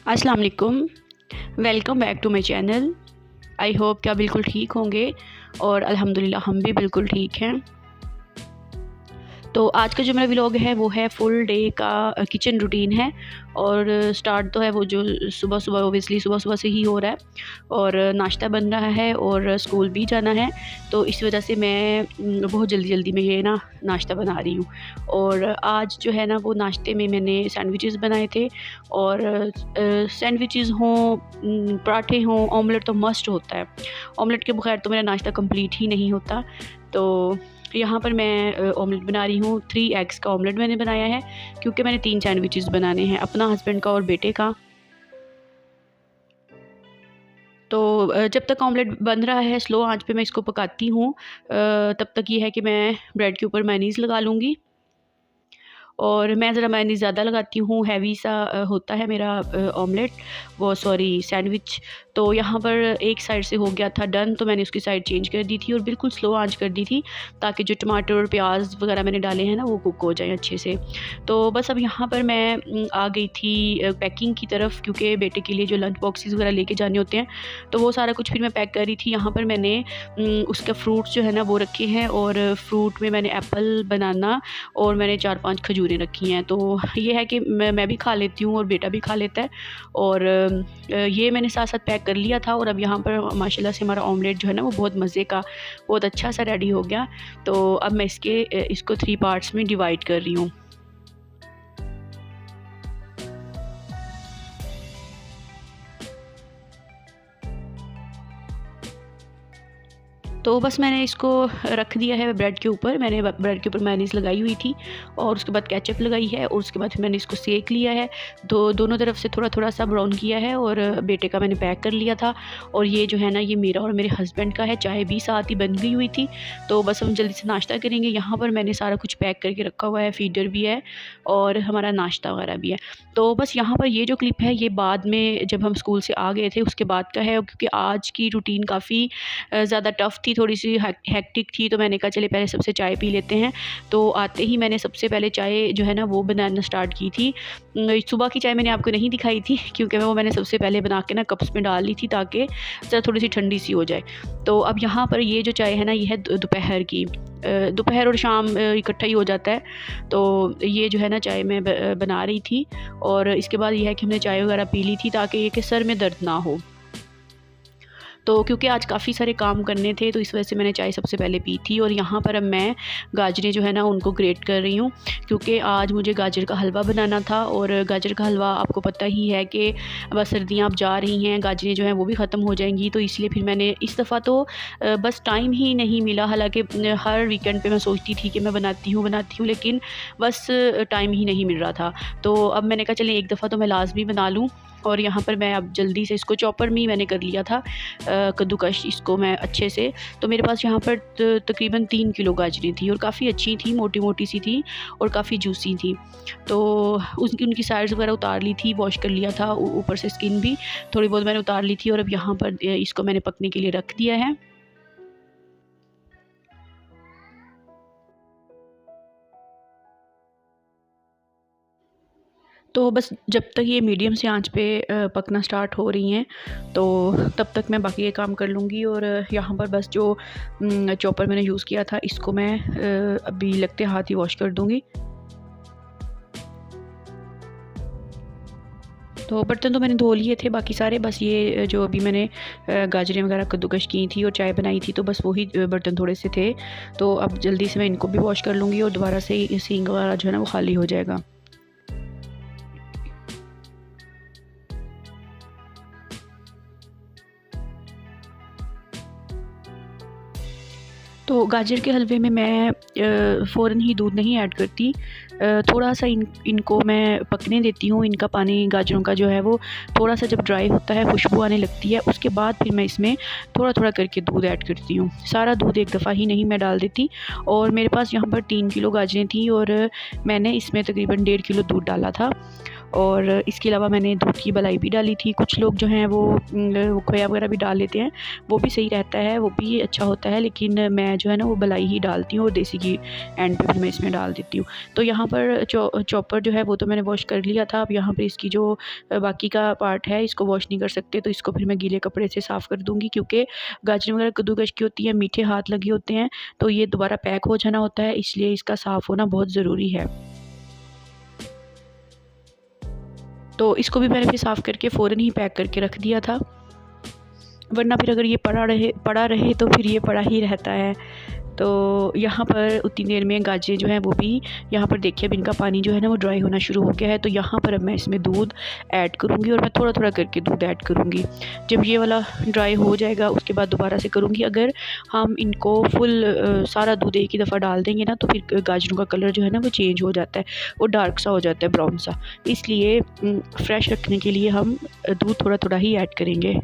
अस्सलाम वालेकुम। Welcome back to my channel. I hope कि आप बिल्कुल ठीक होंगे और अल्हम्दुलिल्लाह हम भी बिल्कुल ठीक हैं। तो आज का जो मेरा व्लॉग है वो है फुल डे का किचन रूटीन है। और स्टार्ट तो है वो जो सुबह सुबह ओबियसली सुबह सुबह से ही हो रहा है और नाश्ता बन रहा है और स्कूल भी जाना है। तो इस वजह से मैं बहुत जल्दी जल्दी में ये ना नाश्ता बना रही हूँ। और आज जो है ना वो नाश्ते में मैंने सैंडविचेस बनाए थे। और सैंडविचेस हों, पराठे हों, ऑमलेट तो मस्ट होता है। ऑमलेट के बगैर तो मेरा नाश्ता कंप्लीट ही नहीं होता। तो यहाँ पर मैं ऑमलेट बना रही हूँ। 3 एग्स का ऑमलेट मैंने बनाया है क्योंकि मैंने 3 सैंडविचेस बनाने हैं, अपना, हस्बैंड का और बेटे का। तो जब तक ऑमलेट बन रहा है स्लो आंच पे मैं इसको पकाती हूँ। तब तक ये है कि मैं ब्रेड के ऊपर मेयोनीज़ लगा लूँगी। और मैं ज़रा मेयोनीज़ ज़्यादा लगाती हूँ, हैवी सा होता है मेरा ऑमलेट, वो सॉरी सैंडविच। तो यहाँ पर एक साइड से हो गया था डन, तो मैंने उसकी साइड चेंज कर दी थी और बिल्कुल स्लो आंच कर दी थी ताकि जो टमाटर और प्याज वगैरह मैंने डाले हैं ना वो कुक हो जाएं अच्छे से। तो बस अब यहाँ पर मैं आ गई थी पैकिंग की तरफ, क्योंकि बेटे के लिए जो लंच बॉक्सेस वगैरह लेके जाने होते हैं तो वो सारा कुछ फिर मैं पैक कर रही थी। यहाँ पर मैंने उसका फ्रूट्स जो है ना वो रखे हैं और फ्रूट में मैंने एप्पल, बनाना और मैंने 4-5 खजूरें रखी हैं। तो ये है कि मैं भी खा लेती हूँ और बेटा भी खा लेता है। और ये मैंने साथ साथ पैक कर लिया था। और अब यहाँ पर माशाल्लाह से हमारा ऑमलेट जो है ना वो बहुत मज़े का, बहुत अच्छा सा रेडी हो गया। तो अब मैं इसको 3 पार्ट्स में डिवाइड कर रही हूँ। तो बस मैंने इसको रख दिया है ब्रेड के ऊपर। मैंने ब्रेड के ऊपर मेयोनीज़ लगाई हुई थी और उसके बाद केचप लगाई है और उसके बाद फिर मैंने इसको सेक लिया है। दोनों तरफ से थोड़ा थोड़ा सा ब्राउन किया है और बेटे का मैंने पैक कर लिया था। और ये जो है ना ये मेरा और मेरे हस्बैंड का है। चाय भी साथ ही बन गई हुई थी। तो बस हम जल्दी से नाश्ता करेंगे। यहाँ पर मैंने सारा कुछ पैक करके रखा हुआ है, फीडर भी है और हमारा नाश्ता वगैरह भी है। तो बस यहाँ पर ये जो क्लिप है ये बाद में जब हम स्कूल से आ गए थे उसके बाद का है, क्योंकि आज की रूटीन काफ़ी ज़्यादा टफ़ थी, थोड़ी सी हेक्टिक थी। तो मैंने कहा चले पहले सबसे चाय पी लेते हैं। तो आते ही मैंने सबसे पहले चाय जो है ना वो बनाना स्टार्ट की थी। सुबह की चाय मैंने आपको नहीं दिखाई थी क्योंकि वो मैंने सबसे पहले बना के ना कप्स में डाल ली थी ताकि ज़रा थोड़ी सी ठंडी सी हो जाए। तो अब यहाँ पर ये जो चाय है ना ये है दोपहर की। दोपहर और शाम इकट्ठा ही हो जाता है। तो ये जो है ना चाय मैं बना रही थी। और इसके बाद ये है कि हमने चाय वगैरह पी ली थी ताकि ये कि सर में दर्द ना हो। तो क्योंकि आज काफ़ी सारे काम करने थे तो इस वजह से मैंने चाय सबसे पहले पी थी। और यहाँ पर अब मैं गाजरें जो है ना उनको ग्रेट कर रही हूँ, क्योंकि आज मुझे गाजर का हलवा बनाना था। और गाजर का हलवा आपको पता ही है कि बस सर्दियाँ अब जा रही हैं, गाजरें जो हैं वो भी ख़त्म हो जाएंगी। तो इसलिए फिर मैंने इस दफ़ा तो बस टाइम ही नहीं मिला। हालांकि हर वीकेंड पे मैं सोचती थी कि मैं बनाती हूँ लेकिन बस टाइम ही नहीं मिल रहा था। तो अब मैंने कहा चलें एक दफ़ा तो मैं लाजमी बना लूँ। और यहाँ पर मैं अब जल्दी से इसको चॉपर में ही मैंने कर लिया था कद्दूकश इसको मैं अच्छे से। तो मेरे पास यहाँ पर तकरीबन 3 किलो गाजरें थी और काफ़ी अच्छी थी, मोटी मोटी सी थी और काफ़ी जूसी थी। तो उनकी साइड्स वगैरह उतार ली थी, वॉश कर लिया था, ऊपर से स्किन भी थोड़ी बहुत मैंने उतार ली थी। और अब यहाँ पर इसको मैंने पकने के लिए रख दिया है। तो बस जब तक ये मीडियम से आंच पे पकना स्टार्ट हो रही हैं तो तब तक मैं बाकी ये काम कर लूँगी। और यहाँ पर बस जो चॉपर मैंने यूज़ किया था इसको मैं अभी लगते हाथ ही वॉश कर दूँगी। तो बर्तन तो मैंने धो लिए थे बाकी सारे, बस ये जो अभी मैंने गाजरें वगैरह कद्दूकश की थी और चाय बनाई थी तो बस वही बर्तन थोड़े से थे। तो अब जल्दी से मैं इनको भी वॉश कर लूँगी और दोबारा से सिंक वगैरह जो है ना वो खाली हो जाएगा। तो गाजर के हलवे में मैं फ़ौरन ही दूध नहीं ऐड करती। थोड़ा सा इनको मैं पकने देती हूँ। इनका पानी गाजरों का जो है वो थोड़ा सा जब ड्राई होता है, खुशबू आने लगती है, उसके बाद फिर मैं इसमें थोड़ा थोड़ा करके दूध ऐड करती हूँ। सारा दूध एक दफ़ा ही नहीं मैं डाल देती। और मेरे पास यहाँ पर 3 किलो गाजरें थी और मैंने इसमें तकरीबन 1.5 किलो दूध डाला था। और इसके अलावा मैंने दूध की मलाई भी डाली थी। कुछ लोग जो हैं वो खोया वगैरह भी डाल लेते हैं, वो भी सही रहता है, वो भी अच्छा होता है, लेकिन मैं जो है ना वो मलाई ही डालती हूँ और देसी घी एंड पे भी मैं इसमें डाल देती हूँ। तो यहाँ पर चॉपर जो है वो तो मैंने वॉश कर लिया था। अब यहाँ पर इसकी जो बाकी का पार्ट है इसको वॉश नहीं कर सकते, तो इसको फिर मैं गीले कपड़े से साफ़ कर दूँगी, क्योंकि गाजर वगैरह कद्दूकस की होती है, मीठे हाथ लगे होते हैं, तो ये दोबारा पैक हो जाना होता है, इसलिए इसका साफ़ होना बहुत ज़रूरी है। तो इसको भी मैंने फिर साफ़ करके फ़ौरन ही पैक करके रख दिया था, वरना फिर अगर ये पड़ा रहे तो फिर ये पड़ा ही रहता है। तो यहाँ पर उतनी देर में गाजरें जो हैं वो भी, यहाँ पर देखिए अब इनका पानी जो है ना वो ड्राई होना शुरू हो गया है। तो यहाँ पर अब मैं इसमें दूध ऐड करूँगी और मैं थोड़ा थोड़ा करके दूध ऐड करूँगी। जब ये वाला ड्राई हो जाएगा उसके बाद दोबारा से करूँगी। अगर हम इनको फुल सारा दूध एक ही दफ़ा डाल देंगे ना तो फिर गाजरों का कलर जो है ना वो चेंज हो जाता है, वो डार्क सा हो जाता है, ब्राउन सा। इसलिए फ्रेश रखने के लिए हम दूध थोड़ा थोड़ा ही ऐड करेंगे।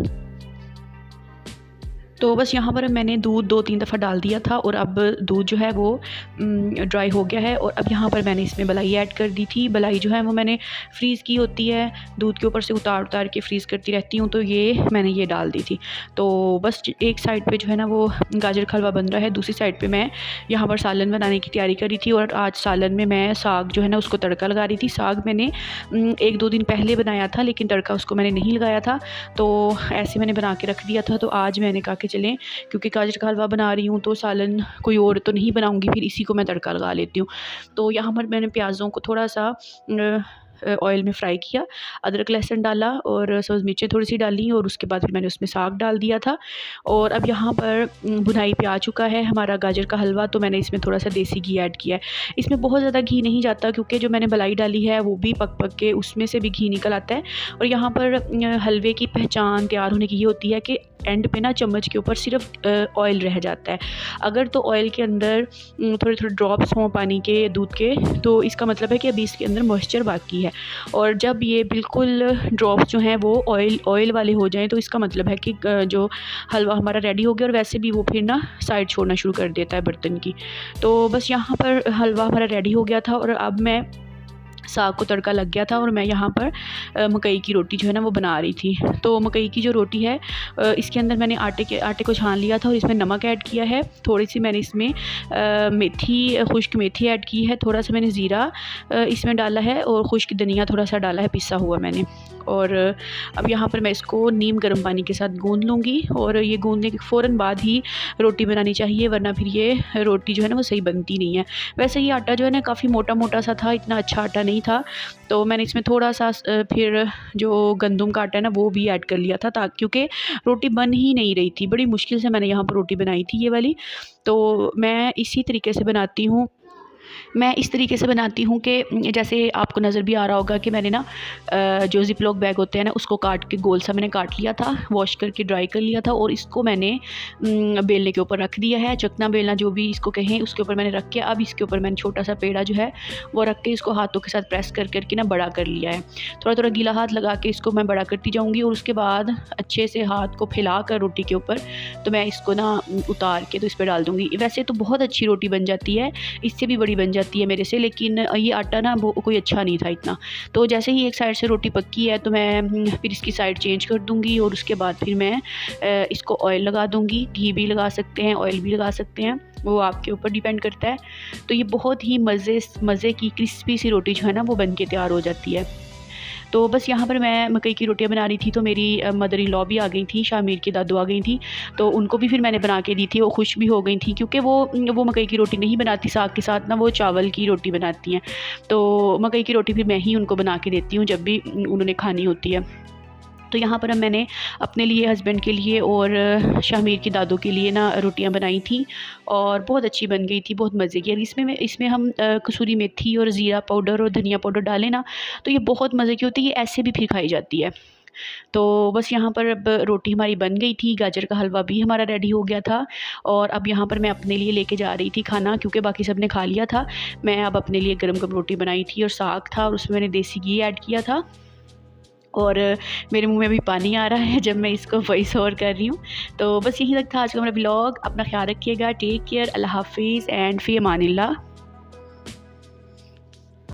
तो बस यहाँ पर मैंने दूध 2-3 दफ़ा डाल दिया था और अब दूध जो है वो ड्राई हो गया है। और अब यहाँ पर मैंने इसमें मलाई ऐड कर दी थी। मलाई जो है वो मैंने फ्रीज़ की होती है, दूध के ऊपर से उतार के फ्रीज़ करती रहती हूँ, तो ये मैंने ये डाल दी थी। तो बस एक साइड पे जो है ना वो गाजर का हलवा बन रहा है, दूसरी साइड पे मैं यहाँ पर सालन बनाने की तैयारी कर रही थी। और आज सालन में मैं साग जो है ना उसको तड़का लगा रही थी। साग मैंने 1-2 दिन पहले बनाया था, लेकिन तड़का उसको मैंने नहीं लगाया था, तो ऐसे मैंने बना के रख दिया था। तो आज मैंने कहा कि चलें, क्योंकि गाजर का हलवा बना रही हूँ तो सालन कोई और तो नहीं बनाऊँगी, फिर इसी को मैं तड़का लगा लेती हूँ। तो यहाँ पर मैंने प्याज़ों को थोड़ा सा ऑयल में फ्राई किया, अदरक लहसुन डाला और सब्ज़ मिर्चें थोड़ी सी डाली और उसके बाद फिर मैंने उसमें साग डाल दिया था। और अब यहाँ पर भुनाई पे आ चुका है हमारा गाजर का हलवा, तो मैंने इसमें थोड़ा सा देसी घी ऐड किया है। इसमें बहुत ज़्यादा घी नहीं जाता, क्योंकि जो मैंने मलाई डाली है वो भी पक के उसमें से भी घी निकल आता है। और यहाँ पर हलवे की पहचान तैयार होने की ये होती है कि एंड पे ना चम्मच के ऊपर सिर्फ ऑयल रह जाता है। अगर तो ऑयल के अंदर थोड़े थोड़े ड्रॉप्स हों पानी के, दूध के, तो इसका मतलब है कि अभी इसके अंदर मॉइस्चर बाकी है। और जब ये बिल्कुल ड्रॉप्स जो हैं वो ऑयल वाले हो जाएं तो इसका मतलब है कि जो हलवा हमारा रेडी हो गया। और वैसे भी वो फिर ना साइड छोड़ना शुरू कर देता है बर्तन की। तो बस यहाँ पर हलवा हमारा रेडी हो गया था और अब मैं साग को तड़का लग गया था और मैं यहाँ पर मकई की रोटी जो है ना वो बना रही थी। तो मकई की जो रोटी है इसके अंदर मैंने आटे को छान लिया था और इसमें नमक ऐड किया है, थोड़ी सी मैंने इसमें खुश्क मेथी ऐड की है, थोड़ा सा मैंने ज़ीरा इसमें डाला है और खुश्क धनिया थोड़ा सा डाला है, पिसा हुआ मैंने। और अब यहाँ पर मैं इसको नीम गर्म पानी के साथ गूंद लूँगी। और ये गूंदने के फ़ौरन बाद ही रोटी बनानी चाहिए, वरना फिर ये रोटी जो है ना वो सही बनती नहीं है। वैसे ये आटा जो है ना काफ़ी मोटा मोटा सा था, इतना अच्छा आटा नहीं था, तो मैंने इसमें थोड़ा सा फिर जो गंदम का आटा है ना वो भी ऐड कर लिया था, ताकि क्योंकि रोटी बन ही नहीं रही थी, बड़ी मुश्किल से मैंने यहाँ पर रोटी बनाई थी ये वाली। तो मैं इसी तरीके से बनाती हूँ। मैं इस तरीके से बनाती हूँ कि जैसे आपको नज़र भी आ रहा होगा कि मैंने ना जो ज़िप-लॉक बैग होते हैं ना उसको काट के गोल सा मैंने काट लिया था, वॉश करके ड्राई कर लिया था और इसको मैंने बेलने के ऊपर रख दिया है। चकना बेलना जो भी इसको कहें, उसके ऊपर मैंने रख के अब इसके ऊपर मैंने छोटा सा पेड़ा जो है वो रख के इसको हाथों के साथ प्रेस कर करके ना बड़ा कर लिया है। थोड़ा थोड़ा गीला हाथ लगा के इसको मैं बड़ा करती जाऊँगी और उसके बाद अच्छे से हाथ को फैला कर रोटी के ऊपर तो मैं इसको ना उतार के तो इस पर डाल दूँगी। वैसे तो बहुत अच्छी रोटी बन जाती है, इससे भी बड़ी बन जाती है मेरे से, लेकिन ये आटा ना वो कोई अच्छा नहीं था इतना। तो जैसे ही एक साइड से रोटी पक्की है तो मैं फिर इसकी साइड चेंज कर दूँगी और उसके बाद फिर मैं इसको ऑयल लगा दूँगी। घी भी लगा सकते हैं, ऑयल भी लगा सकते हैं, वो आपके ऊपर डिपेंड करता है। तो ये बहुत ही मज़े की क्रिस्पी सी रोटी जो है ना वो बन के तैयार हो जाती है। तो बस यहाँ पर मैं मकई की रोटियाँ बना रही थी, तो मेरी मदर इन लॉ भी आ गई थी, शामिर की दादू आ गई थी, तो उनको भी फिर मैंने बना के दी थी। वो खुश भी हो गई थी, क्योंकि वो मकई की रोटी नहीं बनाती साग के साथ ना, वो चावल की रोटी बनाती हैं। तो मकई की रोटी फिर मैं ही उनको बना के देती हूँ जब भी उन्होंने खानी होती है। तो यहाँ पर अब मैंने अपने लिए, हस्बैंड के लिए और शामिर की दादू के लिए ना रोटियाँ बनाई थी और बहुत अच्छी बन गई थी, बहुत मज़े की। और इसमें हम कसूरी मेथी और ज़ीरा पाउडर और धनिया पाउडर डालें ना तो ये बहुत मज़े की होती है, ये ऐसे भी फिर खाई जाती है। तो बस यहाँ पर अब रोटी हमारी बन गई थी, गाजर का हलवा भी हमारा रेडी हो गया था और अब यहाँ पर मैं अपने लिए लेके जा रही थी खाना, क्योंकि बाकी सब ने खा लिया था। मैं अब अपने लिए गरम गरम रोटी बनाई थी और साग था और उसमें मैंने देसी घी ऐड किया था और मेरे मुंह में भी पानी आ रहा है जब मैं इसको वॉइस ओवर कर रही हूँ। तो बस यही तक था आज का मेरा ब्लॉग। अपना ख्याल रखिएगा, टेक केयर, अल्लाह हाफिज़ एंड फ़ी अमानिल्लाह।